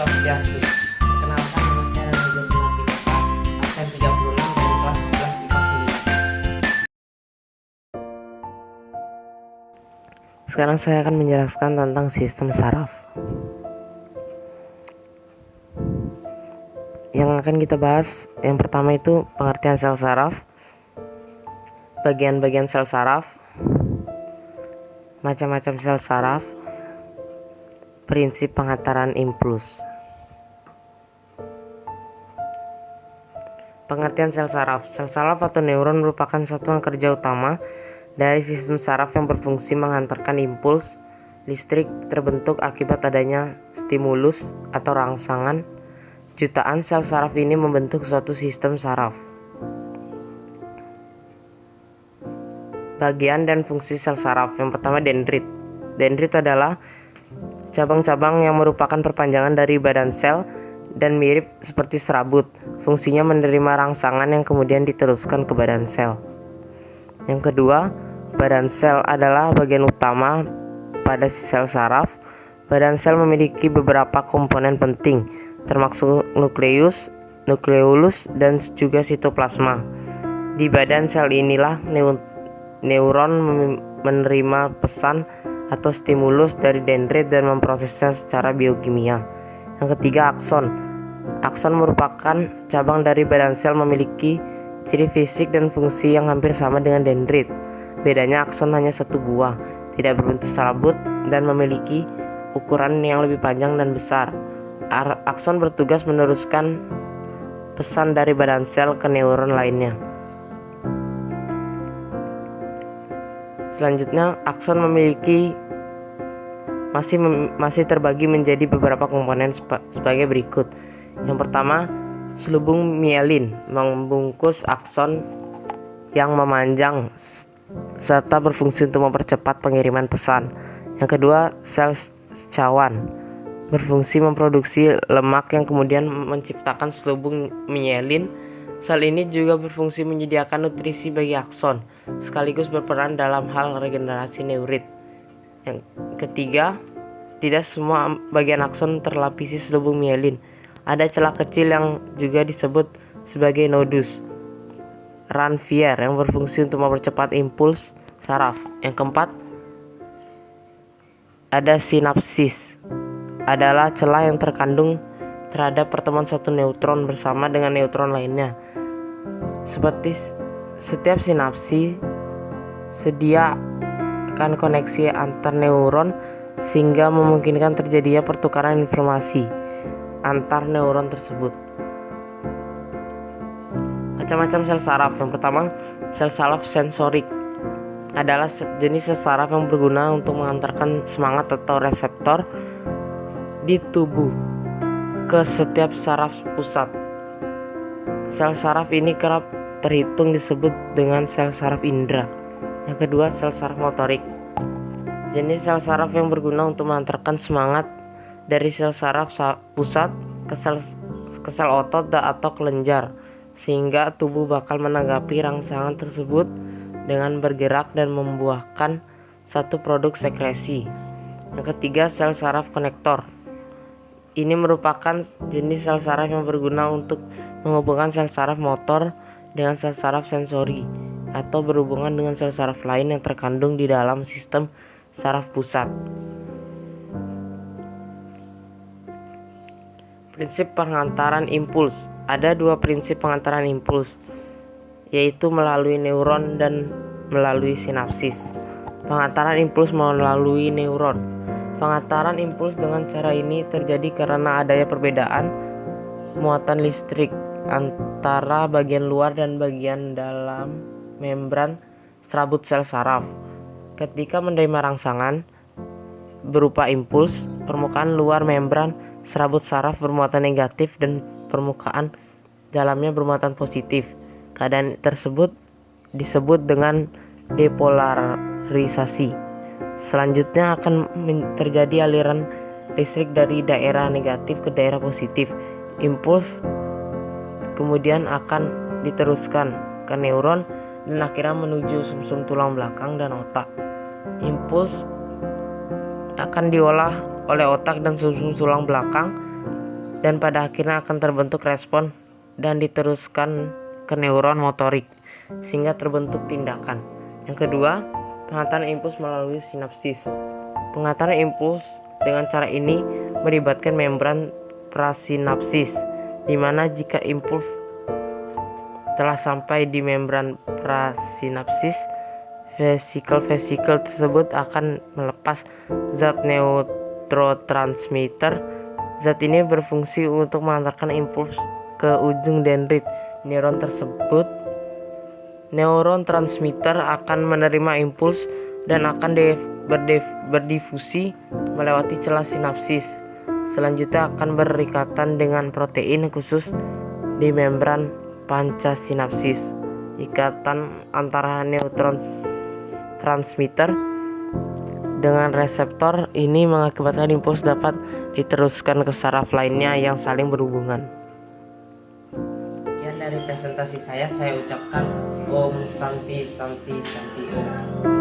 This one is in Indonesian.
Swastiastu. Perkenalkan, nama saya Reza Sunardi, absen 36 dari kelas 11 IPA 9. Sekarang saya akan menjelaskan tentang sistem saraf. Yang akan kita bahas yang pertama itu pengertian sel saraf, bagian-bagian sel saraf, macam-macam sel saraf, prinsip pengantaran impuls. Pengertian sel saraf. Sel saraf atau neuron merupakan satuan kerja utama dari sistem saraf yang berfungsi menghantarkan impuls listrik terbentuk akibat adanya stimulus atau rangsangan. Jutaan sel saraf ini membentuk suatu sistem saraf. Bagian dan fungsi sel saraf. Yang pertama, dendrit. Dendrit adalah cabang-cabang yang merupakan perpanjangan dari badan sel dan mirip seperti serabut. Fungsinya menerima rangsangan yang kemudian diteruskan ke badan sel. Yang kedua, badan sel adalah bagian utama pada sel saraf. Badan sel memiliki beberapa komponen penting, termasuk nukleus, nukleolus, dan juga sitoplasma. Di badan sel inilah neuron menerima pesan atau stimulus dari dendrit dan memprosesnya secara biokimia. Yang ketiga, akson. Akson merupakan cabang dari badan sel memiliki ciri fisik dan fungsi yang hampir sama dengan dendrit. Bedanya akson hanya satu buah, tidak berbentuk serabut dan memiliki ukuran yang lebih panjang dan besar. Akson bertugas meneruskan pesan dari badan sel ke neuron lainnya. Selanjutnya, akson masih terbagi menjadi beberapa komponen sebagai berikut. Yang pertama, selubung mielin membungkus akson yang memanjang serta berfungsi untuk mempercepat pengiriman pesan. Yang kedua, sel cawan berfungsi memproduksi lemak yang kemudian menciptakan selubung mielin. Sel ini juga berfungsi menyediakan nutrisi bagi akson, sekaligus berperan dalam hal regenerasi neurit. Yang ketiga, tidak semua bagian akson terlapisi selubung mielin. Ada celah kecil yang juga disebut sebagai nodus Ranvier yang berfungsi untuk mempercepat impuls saraf. Yang keempat, ada sinapsis. Adalah celah yang terkandung terhadap pertemuan satu neutron bersama dengan neutron lainnya. Seperti setiap sinapsi sediakan koneksi antar neuron sehingga memungkinkan terjadinya pertukaran informasi antar neuron tersebut. Macam-macam sel saraf. Yang pertama, sel saraf sensorik adalah jenis sel saraf yang berguna untuk mengantarkan semangat atau reseptor di tubuh ke setiap saraf pusat. Sel saraf ini kerap terhitung disebut dengan sel saraf indera. Yang kedua, sel saraf motorik. Jenis sel saraf yang berguna untuk mengantarkan semangat dari sel saraf pusat ke sel otot atau kelenjar, sehingga tubuh bakal menanggapi rangsangan tersebut dengan bergerak dan membuahkan satu produk sekresi. Yang ketiga, sel saraf konektor. Ini merupakan jenis sel saraf yang berguna untuk menghubungkan sel saraf motor dengan sel saraf sensori atau berhubungan dengan sel saraf lain yang terkandung di dalam sistem saraf pusat. Prinsip pengantaran impuls. Ada dua prinsip pengantaran impuls, yaitu melalui neuron dan melalui sinapsis. Pengantaran impuls melalui neuron. Pengantaran impuls dengan cara ini terjadi karena adanya perbedaan muatan listrik antara bagian luar dan bagian dalam membran serabut sel saraf. Ketika menerima rangsangan berupa impuls, permukaan luar membran serabut saraf bermuatan negatif dan permukaan dalamnya bermuatan positif. Keadaan tersebut disebut dengan depolarisasi. Selanjutnya akan terjadi aliran listrik dari daerah negatif ke daerah positif. Impuls kemudian akan diteruskan ke neuron dan akhirnya menuju sumsum tulang belakang dan otak. Impuls akan diolah oleh otak dan sumsum tulang belakang dan pada akhirnya akan terbentuk respon dan diteruskan ke neuron motorik sehingga terbentuk tindakan. Yang kedua, pengantaran impuls melalui sinapsis. Pengantaran impuls dengan cara ini melibatkan membran prasinapsis, di mana jika impuls telah sampai di membran prasinapsis, vesikel-vesikel tersebut akan melepas zat neurotransmitter. Zat ini berfungsi untuk mengantarkan impuls ke ujung dendrit neuron tersebut. Neuron transmitter akan menerima impuls dan akan berdifusi melewati celah sinapsis. Selanjutnya akan berikatan dengan protein khusus di membran panca sinapsis. Ikatan antara neurotransmitter dengan reseptor ini mengakibatkan impuls dapat diteruskan ke saraf lainnya yang saling berhubungan. Sekian dari presentasi saya ucapkan Om Santi Santi Santi Om.